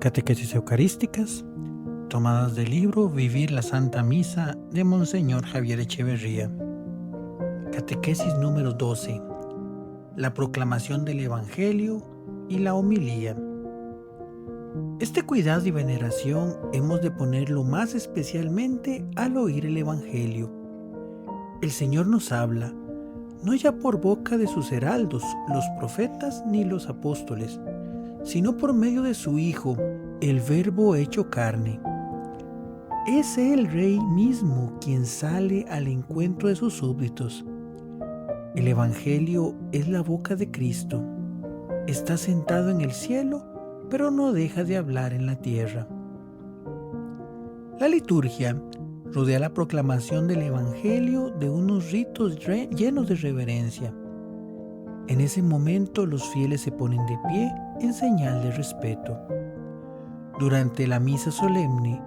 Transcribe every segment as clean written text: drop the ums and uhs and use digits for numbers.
Catequesis Eucarísticas, tomadas del libro Vivir la Santa Misa de Monseñor Javier Echeverría. Catequesis número 12. La proclamación del Evangelio y la homilía. Este cuidado y veneración hemos de ponerlo más especialmente al oír el Evangelio. El Señor nos habla, no ya por boca de sus heraldos, los profetas ni los apóstoles, sino por medio de su Hijo, el Verbo hecho carne. Es el Rey mismo quien sale al encuentro de sus súbditos. El Evangelio es la boca de Cristo. Está sentado en el cielo, pero no deja de hablar en la tierra. La liturgia rodea la proclamación del Evangelio de unos ritos llenos de reverencia. En ese momento los fieles se ponen de pie en señal de respeto. Durante la misa solemne,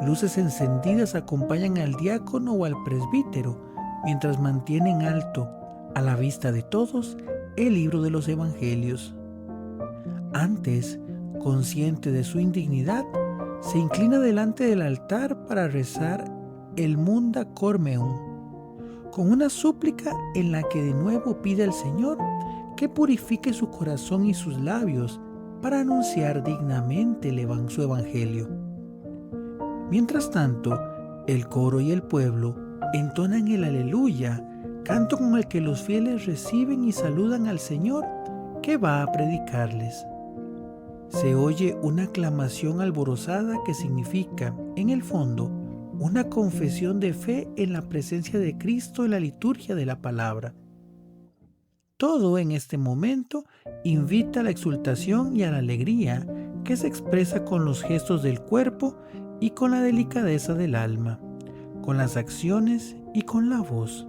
luces encendidas acompañan al diácono o al presbítero mientras mantienen alto, a la vista de todos, el libro de los Evangelios. Antes, consciente de su indignidad, se inclina delante del altar para rezar el Munda Cor Meum, con una súplica en la que de nuevo pide al Señor que purifique su corazón y sus labios para anunciar dignamente su Evangelio. Mientras tanto, el coro y el pueblo entonan el Aleluya, canto con el que los fieles reciben y saludan al Señor que va a predicarles. Se oye una aclamación alborozada que significa, en el fondo, una confesión de fe en la presencia de Cristo en la liturgia de la palabra. Todo en este momento invita a la exultación y a la alegría que se expresa con los gestos del cuerpo y con la delicadeza del alma, con las acciones y con la voz.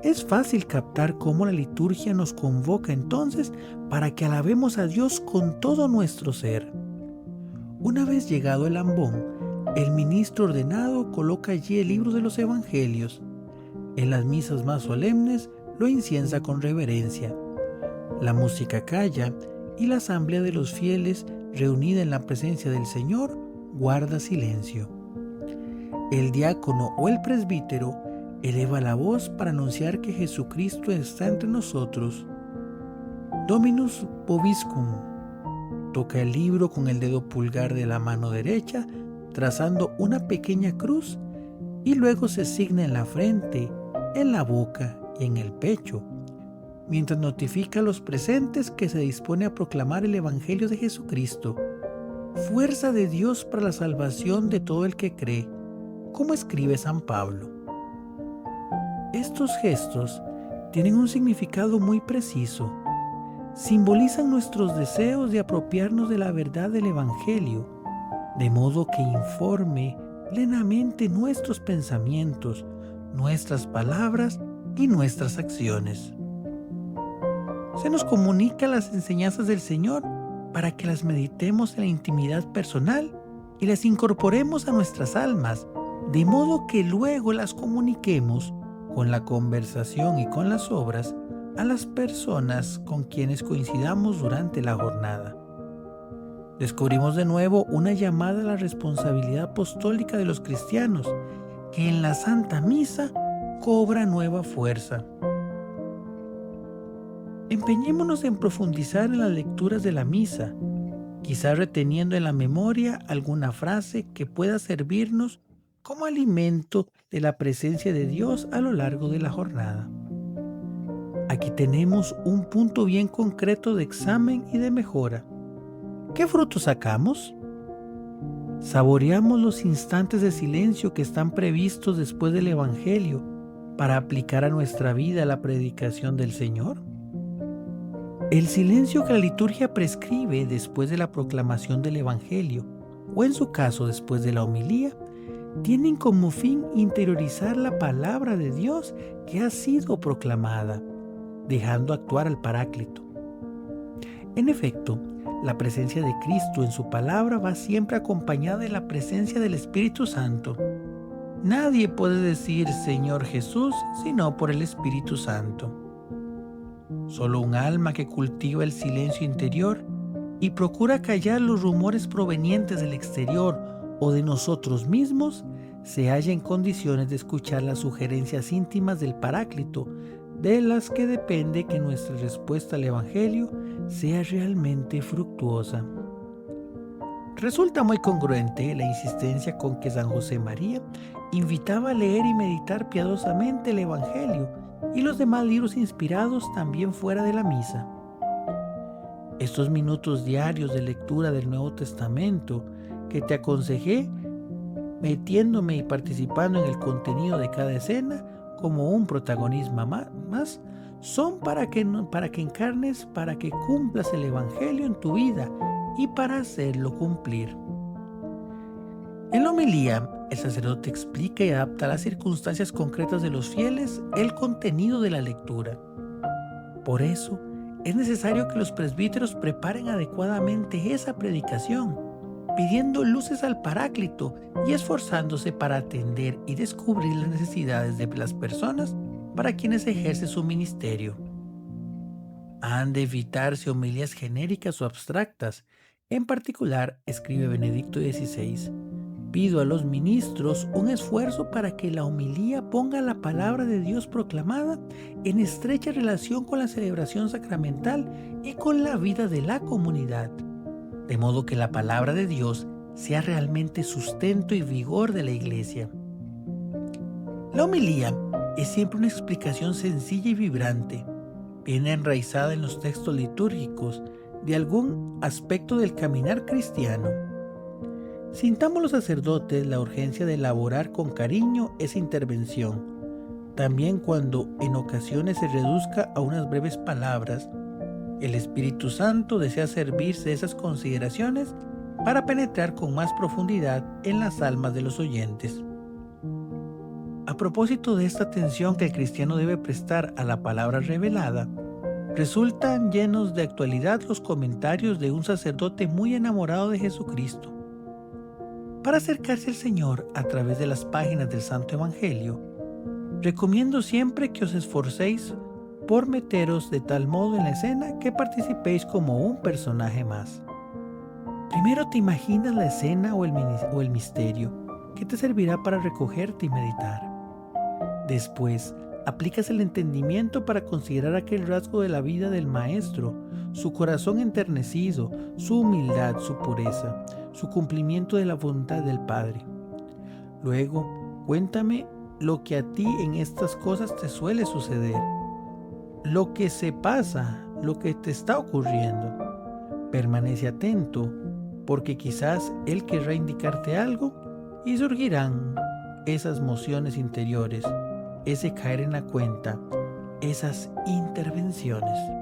Es fácil captar cómo la liturgia nos convoca entonces para que alabemos a Dios con todo nuestro ser. Una vez llegado el ambón, el ministro ordenado coloca allí el libro de los Evangelios. En las misas más solemnes lo inciensa con reverencia. La música calla y la asamblea de los fieles, reunida en la presencia del Señor, guarda silencio. El diácono o el presbítero eleva la voz para anunciar que Jesucristo está entre nosotros. Dominus vobiscum. Toca el libro con el dedo pulgar de la mano derecha, trazando una pequeña cruz, y luego se signa en la frente, en la boca y en el pecho, mientras notifica a los presentes que se dispone a proclamar el Evangelio de Jesucristo, fuerza de Dios para la salvación de todo el que cree, como escribe San Pablo. Estos gestos tienen un significado muy preciso. Simbolizan nuestros deseos de apropiarnos de la verdad del Evangelio, de modo que informe plenamente nuestros pensamientos, nuestras palabras y nuestras acciones. Se nos comunican las enseñanzas del Señor para que las meditemos en la intimidad personal y las incorporemos a nuestras almas, de modo que luego las comuniquemos con la conversación y con las obras a las personas con quienes coincidamos durante la jornada. Descubrimos de nuevo una llamada a la responsabilidad apostólica de los cristianos, que en la Santa Misa cobra nueva fuerza. Empeñémonos en profundizar en las lecturas de la misa, quizá reteniendo en la memoria alguna frase que pueda servirnos como alimento de la presencia de Dios a lo largo de la jornada. Aquí tenemos un punto bien concreto de examen y de mejora. ¿Qué fruto sacamos? ¿Saboreamos los instantes de silencio que están previstos después del Evangelio para aplicar a nuestra vida la predicación del Señor? El silencio que la liturgia prescribe después de la proclamación del Evangelio, o en su caso después de la homilía, tienen como fin interiorizar la palabra de Dios que ha sido proclamada, dejando actuar al Paráclito. En efecto, la presencia de Cristo en su palabra va siempre acompañada de la presencia del Espíritu Santo. Nadie puede decir Señor Jesús sino por el Espíritu Santo. Solo un alma que cultiva el silencio interior y procura callar los rumores provenientes del exterior o de nosotros mismos, se halla en condiciones de escuchar las sugerencias íntimas del Paráclito, de las que depende que nuestra respuesta al Evangelio sea realmente fructuosa. Resulta muy congruente la insistencia con que San José María invitaba a leer y meditar piadosamente el Evangelio y los demás libros inspirados también fuera de la misa. Estos minutos diarios de lectura del Nuevo Testamento que te aconsejé, metiéndome y participando en el contenido de cada escena como un protagonismo más, son para que encarnes, para que cumplas el Evangelio en tu vida y para hacerlo cumplir. En la homilía, el sacerdote explica y adapta a las circunstancias concretas de los fieles el contenido de la lectura. Por eso, es necesario que los presbíteros preparen adecuadamente esa predicación, pidiendo luces al Paráclito y esforzándose para atender y descubrir las necesidades de las personas para quienes ejerce su ministerio. Han de evitarse homilías genéricas o abstractas. En particular, escribe Benedicto XVI, pido a los ministros un esfuerzo para que la homilía ponga la palabra de Dios proclamada en estrecha relación con la celebración sacramental y con la vida de la comunidad, de modo que la palabra de Dios sea realmente sustento y vigor de la Iglesia. La homilía es siempre una explicación sencilla y vibrante, bien enraizada en los textos litúrgicos de algún aspecto del caminar cristiano. Sintamos los sacerdotes la urgencia de elaborar con cariño esa intervención, también cuando en ocasiones se reduzca a unas breves palabras. El Espíritu Santo desea servirse de esas consideraciones para penetrar con más profundidad en las almas de los oyentes. A propósito de esta atención que el cristiano debe prestar a la palabra revelada, resultan llenos de actualidad los comentarios de un sacerdote muy enamorado de Jesucristo. Para acercarse al Señor a través de las páginas del Santo Evangelio, recomiendo siempre que os esforcéis por meteros de tal modo en la escena que participéis como un personaje más. Primero te imaginas la escena o el misterio que te servirá para recogerte y meditar. Después, aplicas el entendimiento para considerar aquel rasgo de la vida del Maestro, su corazón enternecido, su humildad, su pureza, su cumplimiento de la voluntad del Padre. Luego, cuéntame lo que a ti en estas cosas te suele suceder, lo que se pasa, lo que te está ocurriendo. Permanece atento, porque quizás Él querrá indicarte algo y surgirán esas mociones interiores, ese caer en la cuenta, esas intervenciones.